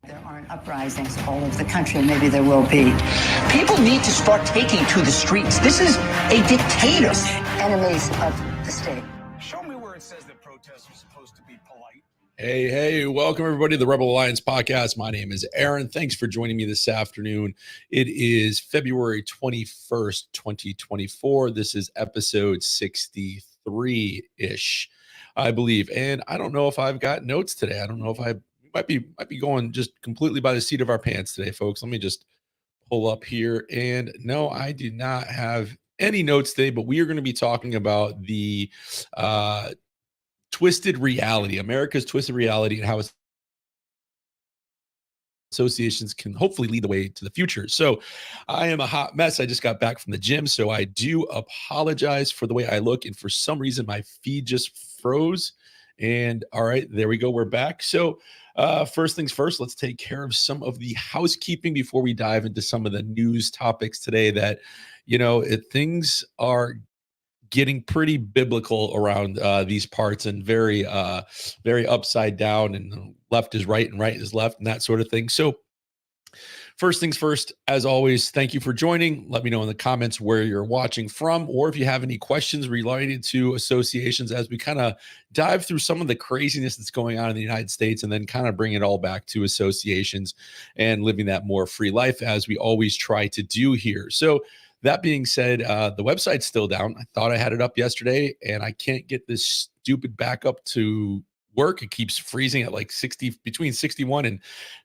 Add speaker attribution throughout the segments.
Speaker 1: There aren't uprisings all over the country, and maybe there will be.
Speaker 2: People need to start taking to the streets. This is a dictator.
Speaker 1: Enemies of the state.
Speaker 3: Show me where it says that protests are supposed to be polite.
Speaker 4: Hey, welcome everybody to the Rebel Alliance podcast. My name is Aaron. Thanks for joining me this afternoon. It is February 21st, 2024. This is episode 63-ish, I believe. And I don't know if I've got notes today. I don't know if I might be going just completely by the seat of our pants today, folks. Let me just pull up here. And no, I do not have any notes today, but we are going to be talking about the twisted reality, America's twisted reality, and how associations can hopefully lead the way to the future. So I am a hot mess. I just got back from the gym, so I do apologize for the way I look. And for some reason, my feed just froze. And all right, there we go. We're back. So first things first, let's take care of some of the housekeeping before we dive into some of the news topics today that, things are getting pretty biblical around these parts and very upside down, and left is right and right is left and that sort of thing. So first things first, as always, thank you for joining. Let me know in the comments where you're watching from, or if you have any questions related to associations as we kind of dive through some of the craziness that's going on in the United States, and then kind of bring it all back to associations and living that more free life as we always try to do here. So that being said, the website's still down. I thought I had it up yesterday, and I can't get this stupid backup to work. It keeps freezing at like between 61 and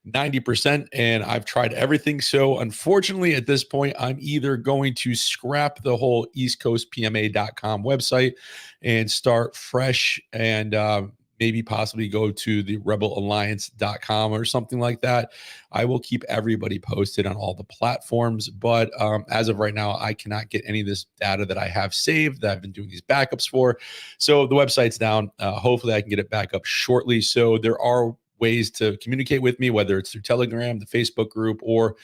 Speaker 4: 90%. And I've tried everything. So unfortunately, at this point, I'm either going to scrap the whole eastcoastpma.com website and start fresh, and maybe possibly go to the rebelalliance.com or something like that. I will keep everybody posted on all the platforms, but as of right now, I cannot get any of this data that I have saved that I've been doing these backups for. So the website's down. Hopefully I can get it back up shortly. So there are ways to communicate with me, whether it's through Telegram, the Facebook group, or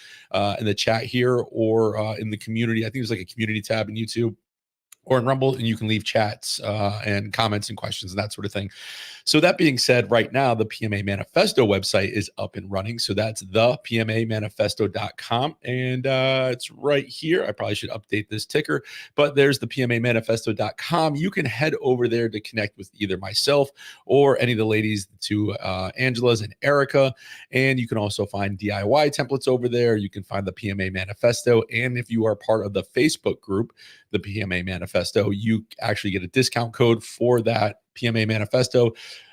Speaker 4: in the chat here, or in the community. I think there's like a community tab in YouTube or in Rumble, and you can leave chats and comments and questions and that sort of thing. So that being said, right now, the PMA Manifesto website is up and running. So that's the PMAmanifesto.com. And it's right here. I probably should update this ticker, but there's the PMAmanifesto.com. You can head over there to connect with either myself or any of the ladies, to Angela's and Erica. And you can also find DIY templates over there. You can find the PMA Manifesto. And if you are part of the Facebook group, the PMA Manifesto, you actually get a discount code for that PMA Manifesto.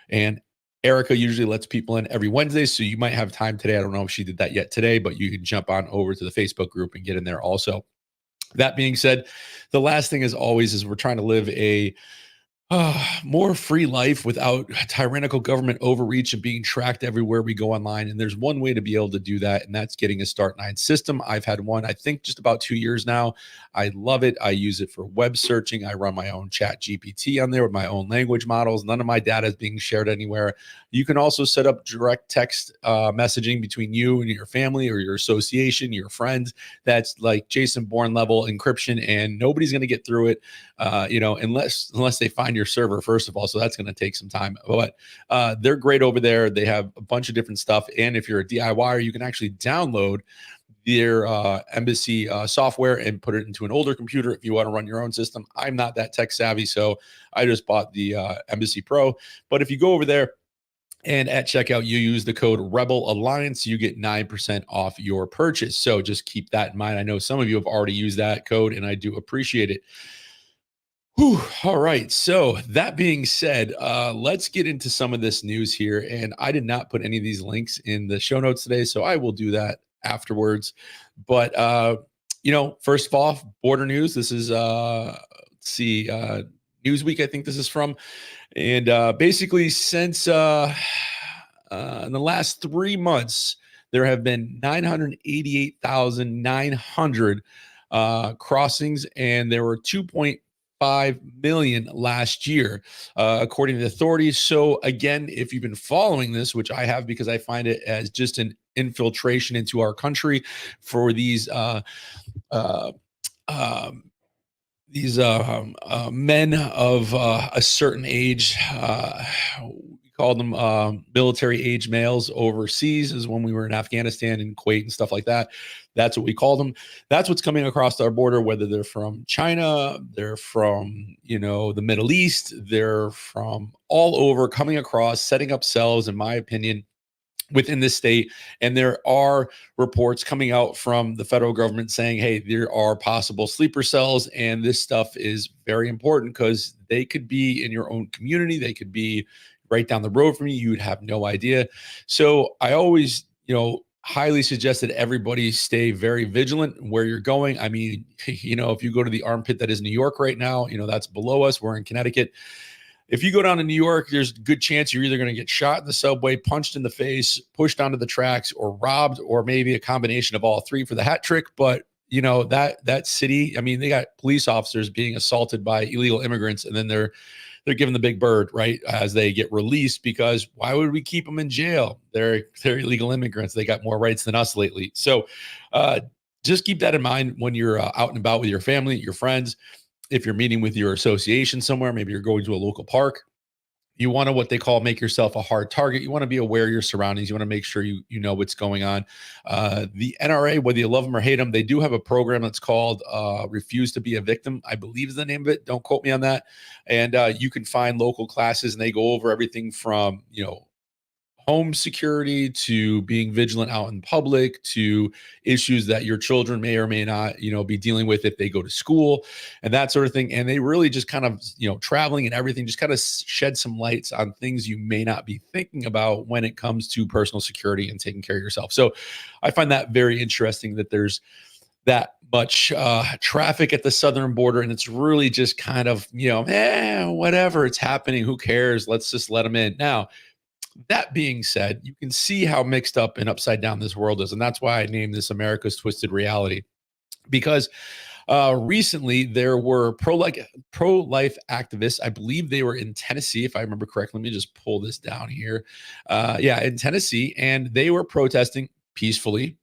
Speaker 4: And Erica usually lets people in every Wednesday, so you might have time today. I don't know if she did that yet today, but you can jump on over to the Facebook group and get in there also. That being said, the last thing, as always, is we're trying to live a more free life without tyrannical government overreach and being tracked everywhere we go online. And there's one way to be able to do that, and that's getting a Start9 system. I've had one, I think, just about 2 years now. I love it. I use it for web searching. I run my own chat GPT on there with my own language models. None of my data is being shared anywhere. You can also set up direct text messaging between you and your family or your association, your friends. That's like Jason Bourne level encryption, and nobody's going to get through it, unless they find your server, first of all. So that's going to take some time, but they're great over there. They have a bunch of different stuff. And if you're a DIYer, you can actually download their embassy software and put it into an older computer if you want to run your own system. I'm not that tech savvy, so I just bought the Embassy Pro. But if you go over there and at checkout, you use the code Rebel Alliance, you get 9% off your purchase. So just keep that in mind. I know some of you have already used that code, and I do appreciate it. Whew. All right. So that being said, let's get into some of this news here. And I did not put any of these links in the show notes today, so I will do that afterwards. But, first of all, border news. This is, Newsweek, I think this is from. And basically, since in the last 3 months, there have been 988,900 crossings, and there were 2.5 million last year, according to the authorities. So again, if you've been following this, which I have, because I find it as just an infiltration into our country for these men of a certain age, we called them military age males overseas, is when we were in Afghanistan and Kuwait and stuff like that. That's what we called them. That's what's coming across our border, whether they're from China, they're from, the Middle East, they're from all over, coming across, setting up cells, in my opinion, within this state. And there are reports coming out from the federal government saying, hey, there are possible sleeper cells. And this stuff is very important because they could be in your own community. They could be right down the road from you. You would have no idea. So I always, highly suggest that everybody stay very vigilant where you're going. I mean, if you go to the armpit that is New York right now, that's below us. We're in Connecticut. If you go down to New York, there's a good chance you're either going to get shot in the subway, punched in the face, pushed onto the tracks, or robbed, or maybe a combination of all three for the hat trick. But that city, I mean, they got police officers being assaulted by illegal immigrants, and then they're given the big bird, right, as they get released, because why would we keep them in jail? They're illegal immigrants. They got more rights than us lately. So just keep that in mind when you're out and about with your family, your friends. If you're meeting with your association somewhere, maybe you're going to a local park, you want to, what they call, make yourself a hard target. You want to be aware of your surroundings. You want to make sure you know what's going on. The NRA, whether you love them or hate them, they do have a program that's called Refuse to Be a Victim, I believe is the name of it. Don't quote me on that. And you can find local classes, and they go over everything from, home security to being vigilant out in public to issues that your children may or may not, be dealing with if they go to school and that sort of thing. And they really just kind of, traveling and everything, just kind of shed some lights on things you may not be thinking about when it comes to personal security and taking care of yourself. So I find that very interesting that there's that much traffic at the southern border, and it's really just kind of, whatever, it's happening. Who cares? Let's just let them in. Now, that being said, you can see how mixed up and upside down this world is. And that's why I named this America's Twisted Reality, because recently there were pro-life activists. I believe they were in Tennessee, if I remember correctly. Let me just pull this down here. In Tennessee, and they were protesting peacefully.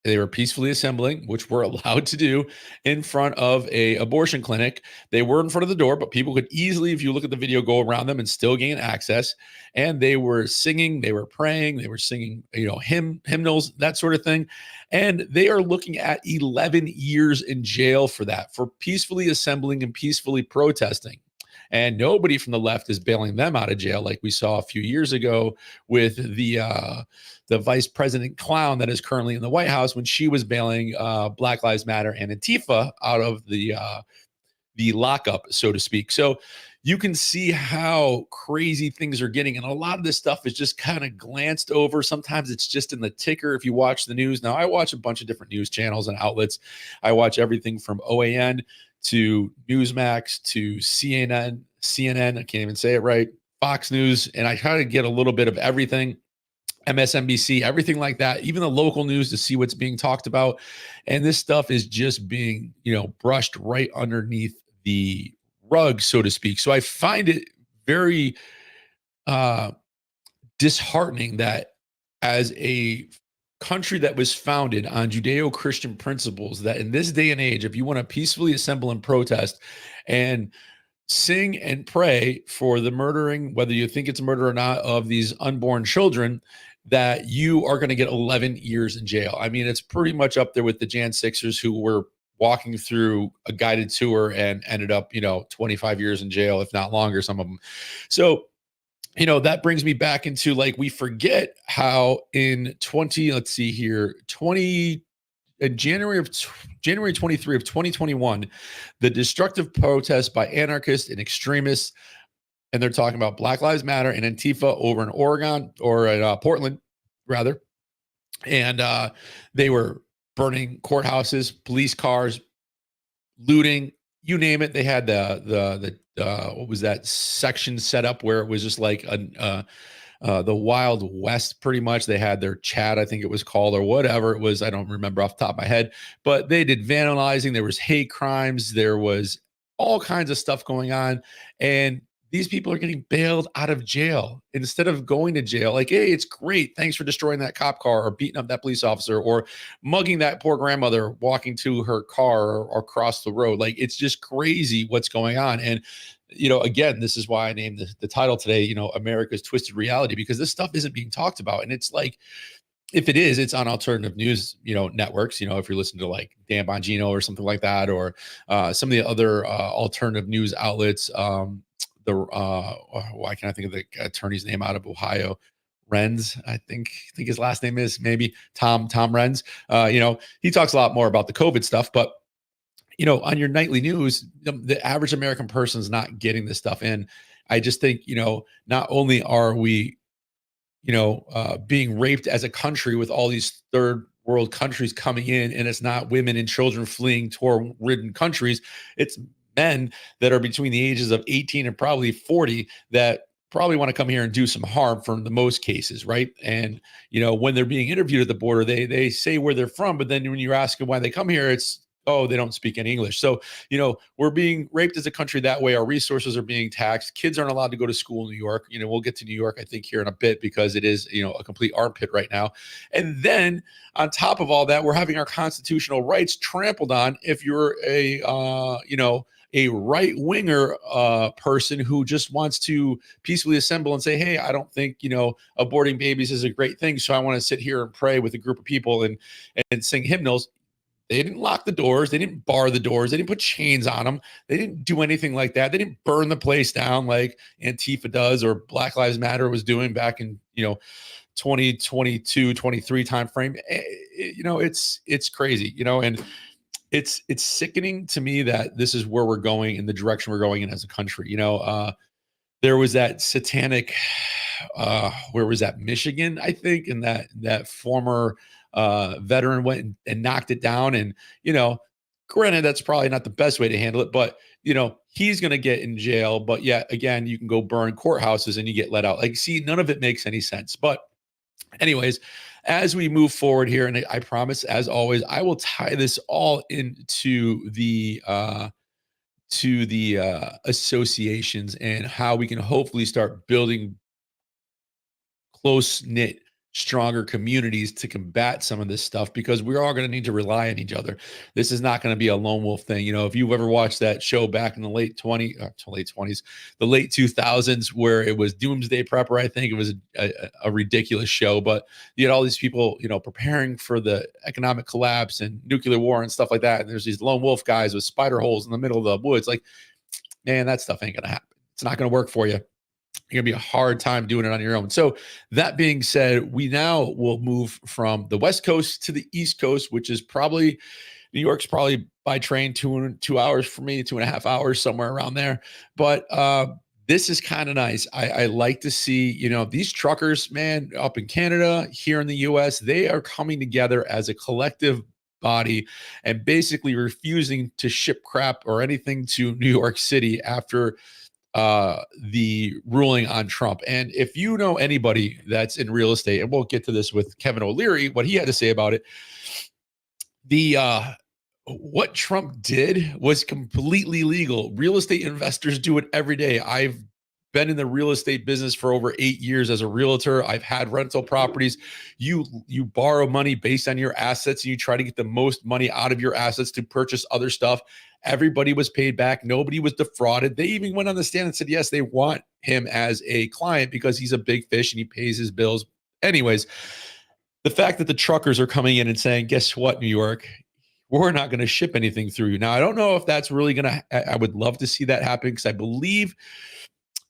Speaker 4: They were peacefully assembling, which we're allowed to do, in front of a abortion clinic. They were in front of the door, but people could easily, if you look at the video, go around them and still gain access. And they were singing, they were praying, they were singing, hymnals, that sort of thing. And they are looking at 11 years in jail for that, for peacefully assembling and peacefully protesting. And nobody from the left is bailing them out of jail, like we saw a few years ago with the vice president clown that is currently in the White House, when she was bailing Black Lives Matter and Antifa out of the lockup, so to speak. So you can see how crazy things are getting. And a lot of this stuff is just kind of glanced over. Sometimes it's just in the ticker if you watch the news. Now, I watch a bunch of different news channels and outlets. I watch everything from OAN to Newsmax to CNN, I can't even say it right, Fox News, and I try to get a little bit of everything, MSNBC, everything like that, even the local news, to see what's being talked about. And this stuff is just being, brushed right underneath the rug, so to speak. So I find it very disheartening that as a country that was founded on Judeo-Christian principles, that in this day and age, if you want to peacefully assemble and protest and sing and pray for the murdering, whether you think it's a murder or not, of these unborn children, that you are going to get 11 years in jail. I mean, it's pretty much up there with the Jan Sixers who were walking through a guided tour and ended up, 25 years in jail, if not longer, some of them. So, that brings me back into, like, we forget how in January 23 of 2021, the destructive protests by anarchists and extremists, and they're talking about Black Lives Matter and Antifa over in Oregon, or in Portland, rather. And they were burning courthouses, police cars, looting, you name it. They had the what was that section set up where it was just like the Wild West, pretty much. They had their chat, I think it was called, or whatever it was. I don't remember off the top of my head, but they did vandalizing. There was hate crimes. There was all kinds of stuff going on. And these people are getting bailed out of jail instead of going to jail. Like, hey, it's great. Thanks for destroying that cop car, or beating up that police officer, or mugging that poor grandmother walking to her car, or across the road. Like, it's just crazy what's going on. And again, this is why I named the title today, America's Twisted Reality, because this stuff isn't being talked about. And it's like, if it is, it's on alternative news, networks. If you're listening to like Dan Bongino or something like that, or some of the other alternative news outlets. Why can't I think of the attorney's name out of Ohio? Renz, I think his last name is maybe Tom Renz. He talks a lot more about the COVID stuff, but on your nightly news, the average American person is not getting this stuff in. I just think, not only are we being raped as a country with all these third world countries coming in, and it's not women and children fleeing war-ridden countries. It's men that are between the ages of 18 and probably 40 that probably want to come here and do some harm for the most cases, right? And when they're being interviewed at the border, they say where they're from, but then when you ask them why they come here, it's, oh, they don't speak any English. So, we're being raped as a country that way. Our resources are being taxed. Kids aren't allowed to go to school in New York. We'll get to New York, I think, here in a bit, because it is, a complete armpit right now. And then on top of all that, we're having our constitutional rights trampled on if you're a right winger person who just wants to peacefully assemble and say, hey, I don't think, aborting babies is a great thing. So I want to sit here and pray with a group of people and sing hymnals. They didn't lock the doors. They didn't bar the doors. They didn't put chains on them. They didn't do anything like that. They didn't burn the place down like Antifa does or Black Lives Matter was doing back in, 2022, 23 timeframe. It's crazy, and it's sickening to me that this is where we're going, in the direction we're going in as a country. There was that satanic, where was that? Michigan, I think, and that former veteran went and knocked it down. And granted, that's probably not the best way to handle it, but he's going to get in jail. But yet again, you can go burn courthouses and you get let out. Like, see, none of it makes any sense. But anyways, as we move forward here, and I promise, as always, I will tie this all into the associations and how we can hopefully start building close knit, stronger communities to combat some of this stuff, because we're all going to need to rely on each other. This is not going to be a lone wolf thing. If you've ever watched that show back in the late 20s, the late 2000s, where it was Doomsday Prepper, I think it was a ridiculous show, but you had all these people, preparing for the economic collapse and nuclear war and stuff like that. And there's these lone wolf guys with spider holes in the middle of the woods. Like, man, that stuff ain't going to happen. It's not going to work for you. You're gonna be a hard time doing it on your own. So that being said, we now will move from the West Coast to the East Coast, which is probably, New York's probably by train 2 hours for me, 2.5 hours, somewhere around there. But this is kind of nice. I like to see, these truckers, man, up in Canada, here in the US, they are coming together as a collective body and basically refusing to ship crap or anything to New York City after the ruling on Trump. And if you know anybody that's in real estate, and we'll get to this with Kevin O'Leary, what he had to say about it, what Trump did was completely legal. Real estate investors do it every day. I've been in the real estate business for over 8 years as a realtor. I've had rental properties. You borrow money based on your assets, and you try to get the most money out of your assets to purchase other stuff. Everybody was paid back. Nobody was defrauded. They even went on the stand and said, yes, they want him as a client because he's a big fish and he pays his bills. Anyways, the fact that the truckers are coming in and saying, guess what, New York, we're not going to ship anything through you. Now, I don't know if that's really going to, I would love to see that happen, because I believe,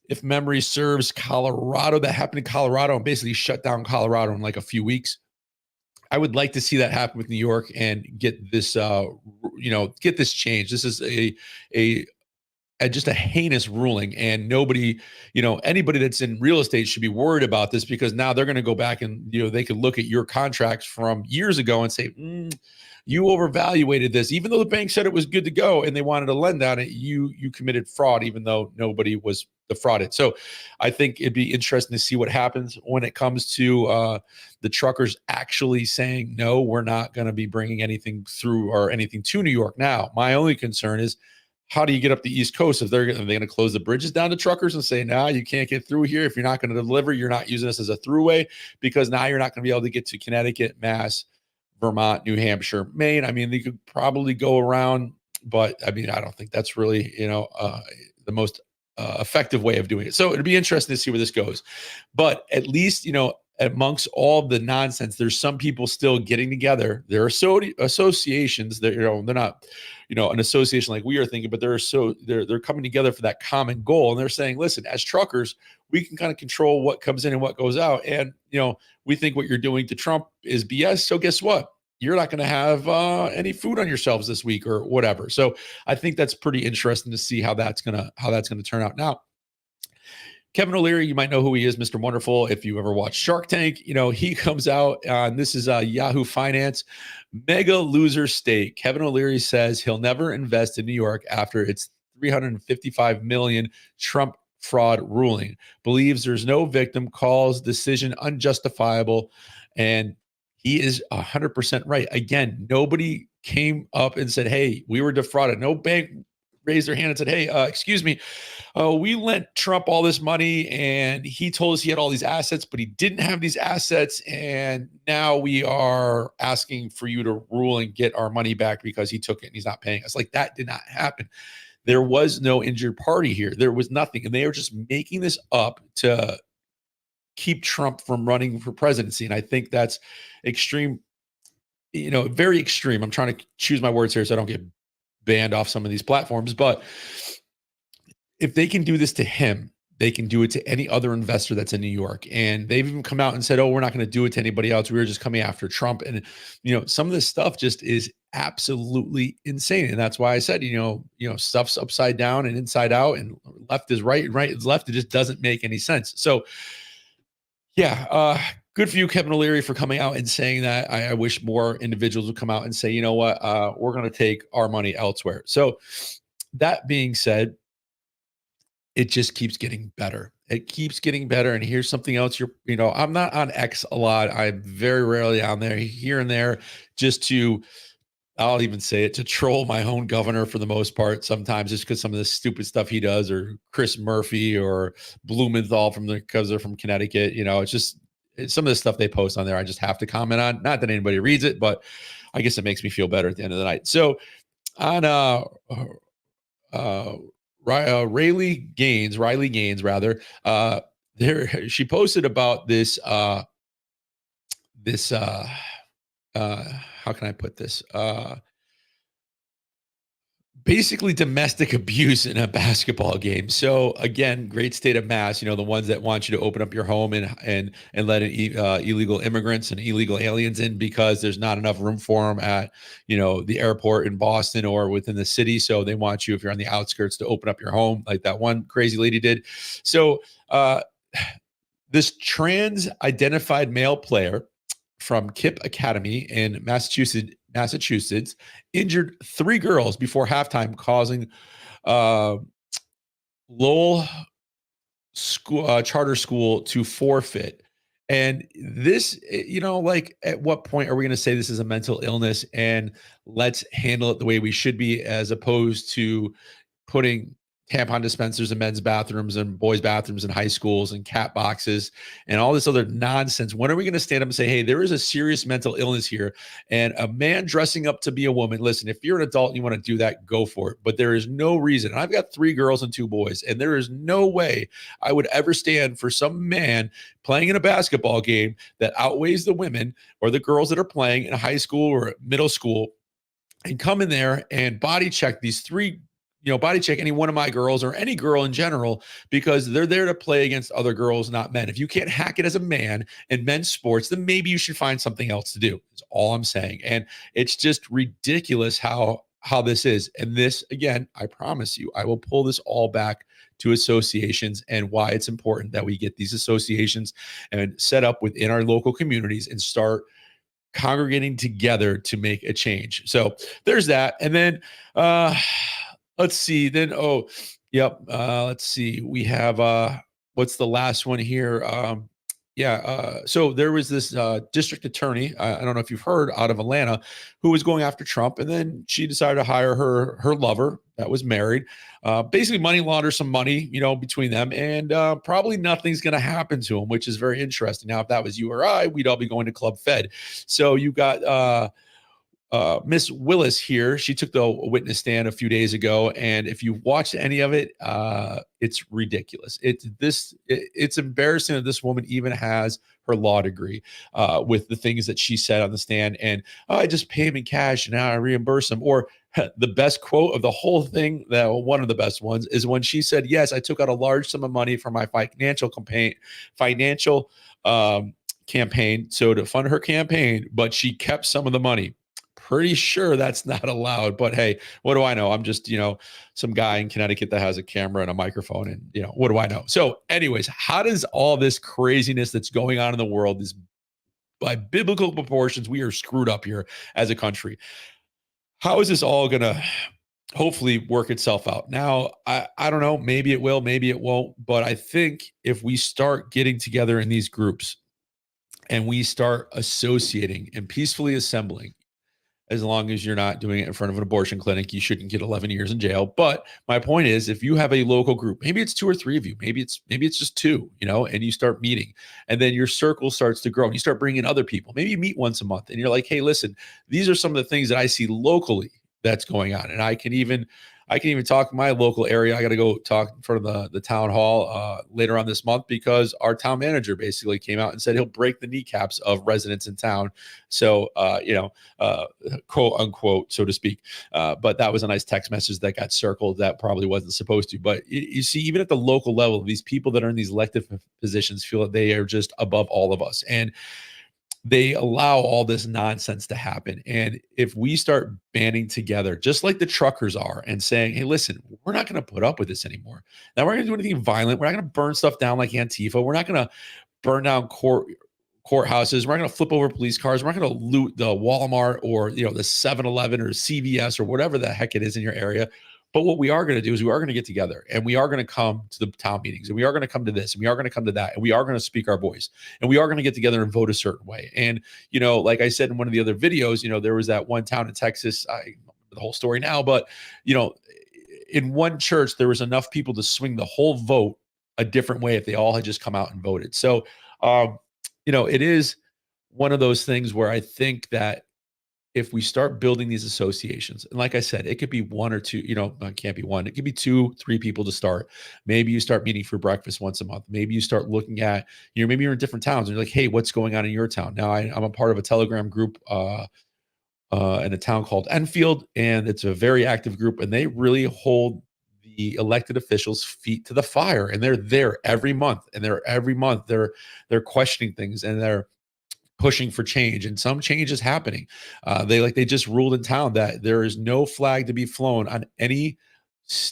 Speaker 4: if memory serves, Colorado, that happened in Colorado and basically shut down Colorado in like a few weeks. I would like to see that happen with New York and get this, get this change. This is just a heinous ruling, and nobody, anybody that's in real estate should be worried about this, because now they're going to go back and, they could look at your contracts from years ago and say, you overvaluated this, even though the bank said it was good to go and they wanted to lend on it. You committed fraud, even though nobody was defrauded. So I think it'd be interesting to see what happens when it comes to the truckers actually saying, no, we're not going to be bringing anything through or anything to New York. Now, my only concern is, how do you get up the East Coast? If are they going to close the bridges down to truckers and say, no, you can't get through here. If you're not going to deliver, you're not using this as a throughway, because now you're not going to be able to get to Connecticut, Mass, Vermont, New Hampshire, Maine. I mean, they could probably go around, but I mean, I don't think that's really, the most effective way of doing it. So it'd be interesting to see where this goes. But at least, amongst all the nonsense, there's some people still getting together. There are associations that, they're not, an association like we are thinking, but they're coming together for that common goal. And they're saying, listen, as truckers, we can kind of control what comes in and what goes out. And, we think what you're doing to Trump is BS. So guess what? You're not going to have any food on your shelves this week or whatever. So I think that's pretty interesting to see how that's gonna turn out. Now, Kevin O'Leary, you might know who he is, Mr. Wonderful. If you ever watch Shark Tank, he comes out, and this is Yahoo Finance, mega loser state. Kevin O'Leary says he'll never invest in New York after its $355 million Trump fraud ruling. Believes there's no victim, calls decision unjustifiable, and he is 100% right. Again, nobody came up and said, hey, we were defrauded. No bank raised their hand and said, hey, excuse me, we lent Trump all this money and he told us he had all these assets, but he didn't have these assets. And now we are asking for you to rule and get our money back because he took it and he's not paying us. Like, that did not happen. There was no injured party here. There was nothing. And they are just making this up to keep Trump from running for presidency. And I think that's extreme, very extreme. I'm trying to choose my words here so I don't get banned off some of these platforms. But if they can do this to him, they can do it to any other investor that's in New York. And they've even come out and said, oh, we're not going to do it to anybody else. We were just coming after Trump. And, some of this stuff just is absolutely insane. And that's why I said, stuff's upside down and inside out, and left is right and right is left. It just doesn't make any sense. So yeah, good for you, Kevin O'Leary, for coming out and saying that. I wish more individuals would come out and say, you know what, we're going to take our money elsewhere. So that being said, it just keeps getting better. It keeps getting better. And here's something else. I'm not on X a lot. I'm very rarely on there, here and there, just to, I'll even say it, to troll my own governor for the most part, sometimes just because some of the stupid stuff he does, or Chris Murphy or Blumenthal because they're from Connecticut. It's some of the stuff they post on there, I just have to comment on. Not that anybody reads it, but I guess it makes me feel better at the end of the night. So on Riley Gaines, she posted about this how can I put this? Basically domestic abuse in a basketball game. So again, great state of Mass, the ones that want you to open up your home and let illegal immigrants and illegal aliens in because there's not enough room for them at, the airport in Boston or within the city. So they want you, if you're on the outskirts, to open up your home like that one crazy lady did. So this trans identified male player from KIPP Academy in Massachusetts injured 3 girls before halftime, causing Lowell charter school to forfeit. And this, at what point are we going to say this is a mental illness and let's handle it the way we should be, as opposed to putting tampon dispensers in men's bathrooms and boys' bathrooms in high schools and cat boxes and all this other nonsense? When are we going to stand up and say, hey, there is a serious mental illness here, and a man dressing up to be a woman? Listen, if you're an adult and you want to do that, go for it. But there is no reason. And I've got 3 girls and 2 boys, and there is no way I would ever stand for some man playing in a basketball game that outweighs the women or the girls that are playing in high school or middle school, and come in there and body check these 3, body check any one of my girls or any girl in general, because they're there to play against other girls, not men. If you can't hack it as a man in men's sports, then maybe you should find something else to do. That's all I'm saying. And it's just ridiculous how this is. And this, again, I promise you, I will pull this all back to associations and why it's important that we get these associations and set up within our local communities and start congregating together to make a change. So there's that. And then, let's see. Then, let's see. We have what's the last one here? So there was this district attorney, I don't know if you've heard, out of Atlanta, who was going after Trump, and then she decided to hire her lover that was married, basically money launder some money, between them, and probably nothing's going to happen to him, which is very interesting. Now, if that was you or I, we'd all be going to Club Fed. So you got Miss Willis here, she took the witness stand a few days ago, and if you watched any of it, it's ridiculous. It's embarrassing that this woman even has her law degree with the things that she said on the stand. And I just pay him in cash and now I reimburse him. Or the best quote of the whole thing, that one of the best ones, is when she said, "Yes, I took out a large sum of money for my financial campaign, so to fund her campaign, but she kept some of the money." Pretty sure that's not allowed, but hey, what do I know? I'm just, some guy in Connecticut that has a camera and a microphone, and what do I know? So, anyways, how does all this craziness that's going on in the world, this by biblical proportions, we are screwed up here as a country. How is this all going to hopefully work itself out? Now, I don't know. Maybe it will, maybe it won't. But I think if we start getting together in these groups and we start associating and peacefully assembling, as long as you're not doing it in front of an abortion clinic, you shouldn't get 11 years in jail. But my point is, if you have a local group, maybe it's 2 or 3 of you, maybe it's just 2, and you start meeting, and then your circle starts to grow and you start bringing other people. Maybe you meet once a month and you're like, "Hey, listen, these are some of the things that I see locally that's going on." And I can even talk in my local area. I got to go talk in front of the town hall later on this month, because our town manager basically came out and said he'll break the kneecaps of residents in town. So, quote unquote, so to speak. But that was a nice text message that got circled that probably wasn't supposed to. But you see, even at the local level, these people that are in these elected positions feel that they are just above all of us. And they allow all this nonsense to happen. And if we start banding together, just like the truckers are, and saying, "Hey, listen, we're not going to put up with this anymore. Now we're going to do anything violent. We're not going to burn stuff down like Antifa. We're not going to burn down courthouses. We're not going to flip over police cars. We're not going to loot the Walmart or the 7-Eleven or CVS or whatever the heck it is in your area." But what we are going to do is we are going to get together and we are going to come to the town meetings and we are going to come to this and we are going to come to that and we are going to speak our voice and we are going to get together and vote a certain way. And, like I said in one of the other videos, there was that one town in Texas. I don't remember the whole story now, but, in one church, there was enough people to swing the whole vote a different way if they all had just come out and voted. So, it is one of those things where I think that if we start building these associations, and like I said, it could be 1 or 2, it can't be 1, it could be 2, 3 people to start. Maybe you start meeting for breakfast once a month. Maybe you start looking at, maybe you're in different towns and you're like, "Hey, what's going on in your town?" Now I'm a part of a Telegram group in a town called Enfield, and it's a very active group, and they really hold the elected officials' feet to the fire, and they're there every month, and they're questioning things, and they're pushing for change, and some change is happening. They just ruled in town that there is no flag to be flown on any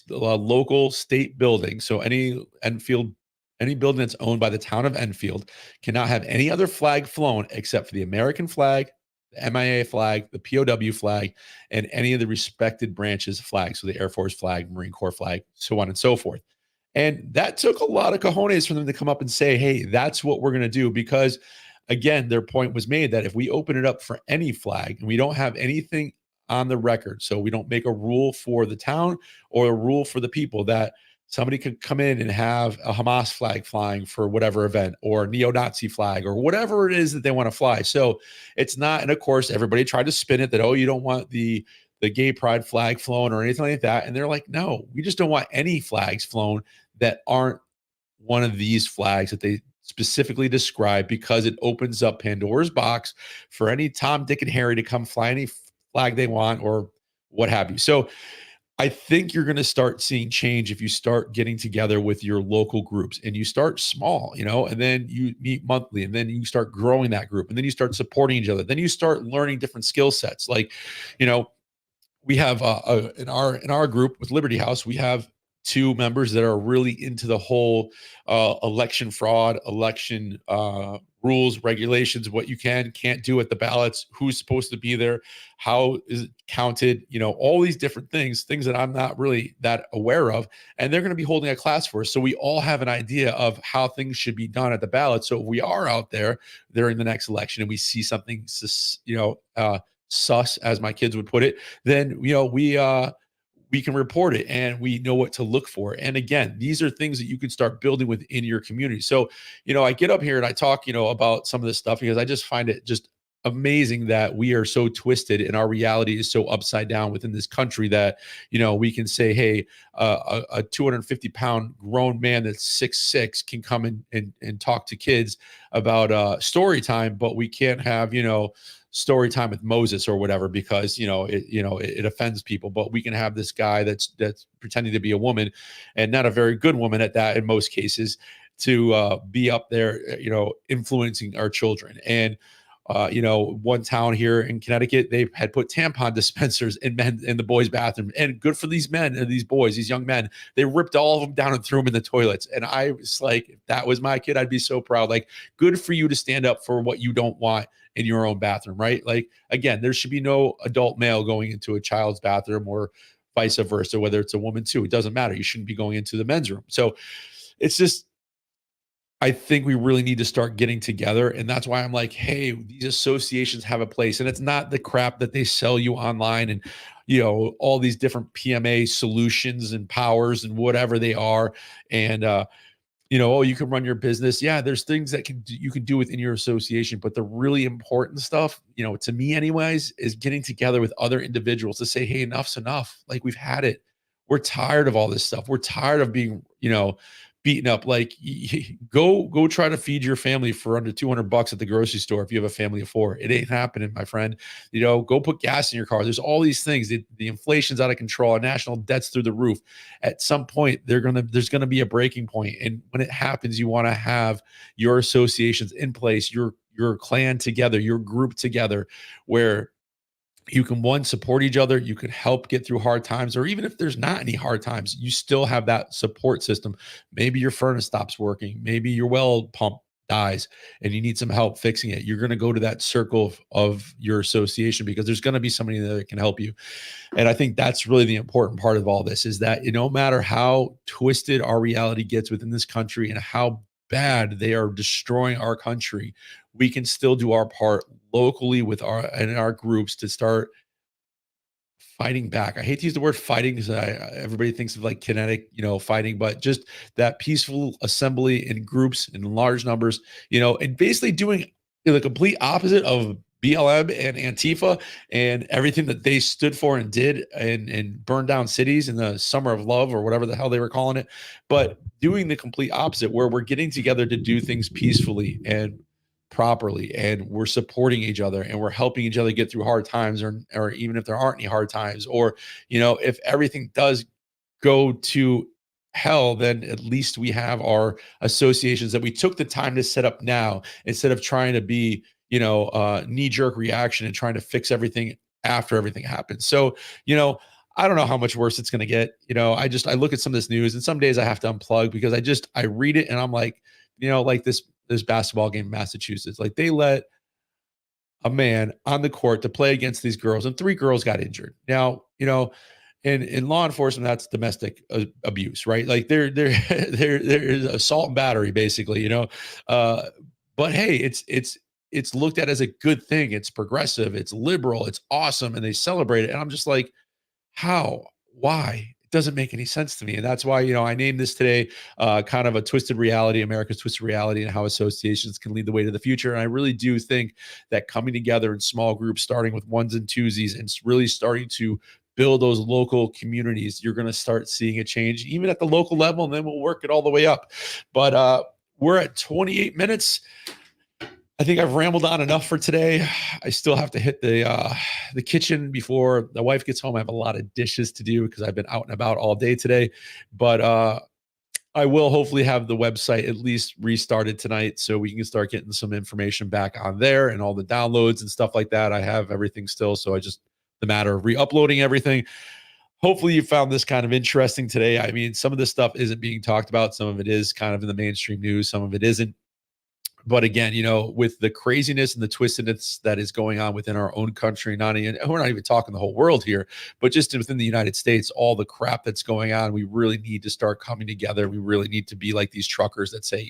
Speaker 4: local state building. So any building that's owned by the town of Enfield cannot have any other flag flown except for the American flag, the MIA flag, the POW flag, and any of the respected branches flag. So the Air Force flag, Marine Corps flag, so on and so forth. And that took a lot of cojones for them to come up and say, "Hey, that's what we're going to do," because again, their point was made that if we open it up for any flag and we don't have anything on the record, so we don't make a rule for the town or a rule for the people, that somebody could come in and have a Hamas flag flying for whatever event, or neo-Nazi flag, or whatever it is that they want to fly. So it's not, and of course, everybody tried to spin it that, "Oh, you don't want the gay pride flag flown or anything like that." And they're like, "No, we just don't want any flags flown that aren't one of these flags that they specifically describe, because it opens up Pandora's box for any Tom, Dick, and Harry to come fly any flag they want or what have you." So I think you're going to start seeing change if you start getting together with your local groups and you start small, and then you meet monthly, and then you start growing that group, and then you start supporting each other. Then you start learning different skill sets. Like, we have in our group with Liberty House, we have 2 members that are really into the whole election fraud, election rules, regulations, what you can't do at the ballots, who's supposed to be there, how is it counted, all these different things that I'm not really that aware of. And they're going to be holding a class for us. So we all have an idea of how things should be done at the ballot. So if we are out there during the next election and we see something, sus, as my kids would put it, then, we can report it and we know what to look for. And again, these are things that you can start building within your community. So, I get up here and I talk, about some of this stuff because I just find it just amazing that we are so twisted and our reality is so upside down within this country that, we can say, hey, a 250-pound grown man that's 6'6" can come in and talk to kids about story time, but we can't have, story time with Moses or whatever, because it offends people. But we can have this guy that's pretending to be a woman, and not a very good woman at that in most cases, to be up there, influencing our children. And one town here in Connecticut, they had put tampon dispensers in the boys' bathroom, and good for these men and these boys, these young men. They ripped all of them down and threw them in the toilets. And I was like, if that was my kid, I'd be so proud. Like, good for you to stand up for what you don't want in your own bathroom, right? Like, again, there should be no adult male going into a child's bathroom, or vice versa, whether it's a woman too. It doesn't matter. You shouldn't be going into the men's room. So it's just, I think we really need to start getting together. And that's why I'm like, hey, these associations have a place. And it's not the crap that they sell you online and, all these different PMA solutions and powers and whatever they are. And, oh, you can run your business. Yeah, there's things that you can do within your association. But the really important stuff, to me anyways, is getting together with other individuals to say, hey, enough's enough. Like, we've had it. We're tired of all this stuff. We're tired of being, beaten up. Like, go try to feed your family for under $200 at the grocery store if you have a family of four. It ain't happening, my friend. Go put gas in your car. There's all these things. The inflation's out of control. Our national debt's through the roof. At some point, there's gonna be a breaking point. And when it happens, you want to have your associations in place, your clan together, your group together, where you can, one, support each other, you can help get through hard times, or even if there's not any hard times, you still have that support system. Maybe your furnace stops working, maybe your well pump dies and you need some help fixing it. You're going to go to that circle of your association, because there's going to be somebody that can help you. And I think that's really the important part of all this, is that no matter how twisted our reality gets within this country and how bad they are destroying our country, we can still do our part locally with our groups to start fighting back. I hate to use the word fighting, because everybody thinks of like kinetic, fighting, but just that peaceful assembly in groups in large numbers, and basically doing the complete opposite of BLM and Antifa and everything that they stood for and did, and burned down cities in the summer of love, or whatever the hell they were calling it. But doing the complete opposite, where we're getting together to do things peacefully and properly, and we're supporting each other, and we're helping each other get through hard times, or even if there aren't any hard times, or if everything does go to hell, then at least we have our associations that we took the time to set up now, instead of trying to be knee-jerk reaction and trying to fix everything after everything happens. So I don't know how much worse it's going to get. I look at some of this news, and some days I have to unplug, because I read it and I'm like, like this basketball game in Massachusetts, like, they let a man on the court to play against these girls, and three girls got injured. Now, in law enforcement, that's domestic abuse, right? Like, there's assault and battery, basically, but hey, it's looked at as a good thing. It's progressive, it's liberal, it's awesome, and they celebrate it. And I'm just like, how? Why? It doesn't make any sense to me. And that's why, I named this today kind of a twisted reality, America's twisted reality, and how associations can lead the way to the future. And I really do think that coming together in small groups, starting with ones and twosies, and really starting to build those local communities, you're going to start seeing a change, even at the local level, and then we'll work it all the way up. But we're at 28 minutes. I think I've rambled on enough for today. I still have to hit the kitchen before the wife gets home. I have a lot of dishes to do, because I've been out and about all day today. But I will hopefully have the website at least restarted tonight, so we can start getting some information back on there, and all the downloads and stuff like that. I have everything still, so the matter of re-uploading everything. Hopefully you found this kind of interesting today. I mean, some of this stuff isn't being talked about. Some of it is kind of in the mainstream news. Some of it isn't. But again, with the craziness and the twistedness that is going on within our own country, we're not even talking the whole world here, but just within the United States, all the crap that's going on, we really need to start coming together. We really need to be like these truckers that say,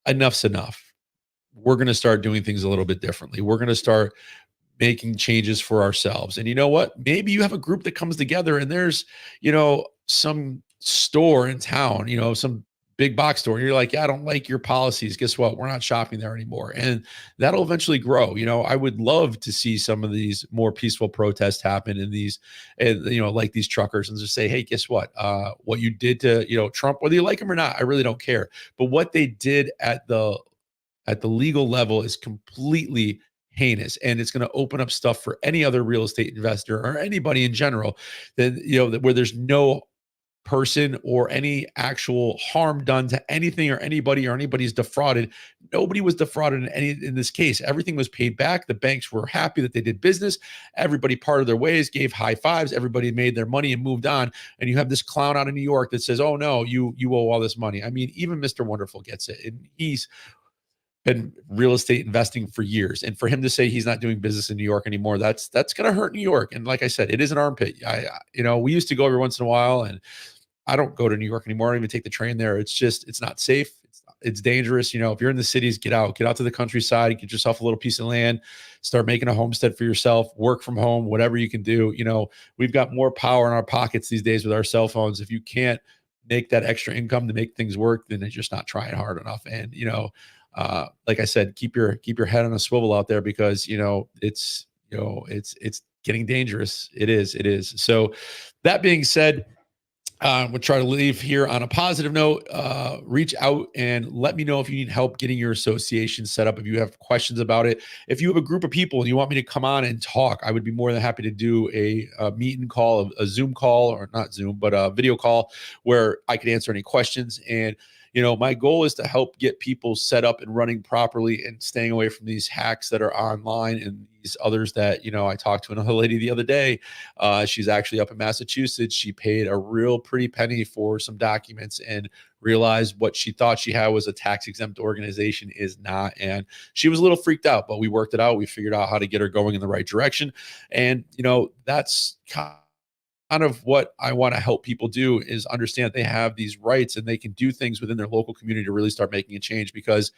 Speaker 4: enough's enough. We're going to start doing things a little bit differently. We're going to start making changes for ourselves. And you know what? Maybe you have a group that comes together, and there's, some store in town, some big box store and you're like, yeah, I don't like your policies. Guess what? We're not shopping there anymore. And that'll eventually grow. I would love to see some of these more peaceful protests happen in these, and like these truckers, and just say, hey, guess what you did to, Trump, whether you like him or not, I really don't care. But what they did at the legal level is completely heinous, and it's going to open up stuff for any other real estate investor or anybody in general that where there's no person or any actual harm done to anything or anybody, or anybody's defrauded. Nobody was defrauded in this case. Everything was paid back. The banks were happy that they did business. Everybody parted their ways, gave high fives. Everybody made their money and moved on. And you have this clown out of New York that says, oh no, you owe all this money. I mean, even Mr. Wonderful gets it. And he's been real estate investing for years. And for him to say he's not doing business in New York anymore, that's going to hurt New York. And like I said, it is an armpit. We used to go every once in a while, and I don't go to New York anymore. I don't even take the train there. It's not safe. It's dangerous. If you're in the cities, get out to the countryside, get yourself a little piece of land, start making a homestead for yourself, work from home, whatever you can do. We've got more power in our pockets these days with our cell phones. If you can't make that extra income to make things work, then it's just not trying hard enough. And, like I said, keep your head on a swivel out there, because, it's getting dangerous. It is. So that being said, we'll try to leave here on a positive note. Reach out and let me know if you need help getting your association set up. If you have questions about it, if you have a group of people and you want me to come on and talk, I would be more than happy to do a meet and call, a Zoom call, or not Zoom, but a video call where I could answer any questions. And my goal is to help get people set up and running properly and staying away from these hacks that are online and these others that, I talked to another lady the other day. She's actually up in Massachusetts. She paid a real pretty penny for some documents and realized what she thought she had was a tax exempt organization is not. And she was a little freaked out, but we worked it out. We figured out how to get her going in the right direction. And, that's kind of what I want to help people do, is understand that they have these rights and they can do things within their local community to really start making a change. Because,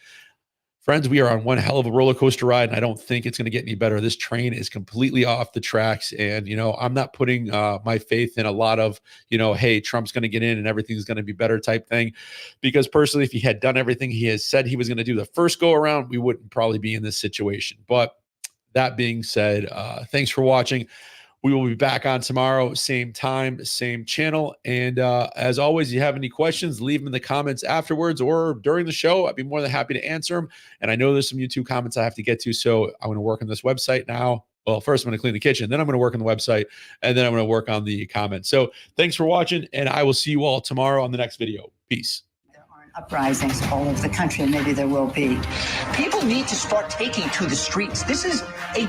Speaker 4: friends, we are on one hell of a roller coaster ride, and I don't think it's going to get any better. This train is completely off the tracks. And, I'm not putting my faith in a lot of, hey, Trump's going to get in and everything's going to be better type thing. Because personally, if he had done everything he has said he was going to do the first go around, we wouldn't probably be in this situation. But that being said, thanks for watching. We will be back on tomorrow, same time, same channel. And as always, if you have any questions, leave them in the comments afterwards or during the show. I'd be more than happy to answer them. And I know there's some YouTube comments I have to get to, so I'm going to work on this website now. Well, first I'm going to clean the kitchen, then I'm going to work on the website, and then I'm going to work on the comments. So thanks for watching, and I will see you all tomorrow on the next video. Peace.
Speaker 1: There aren't uprisings all over the country, and maybe there will be.
Speaker 2: People need to start taking to the streets. This is a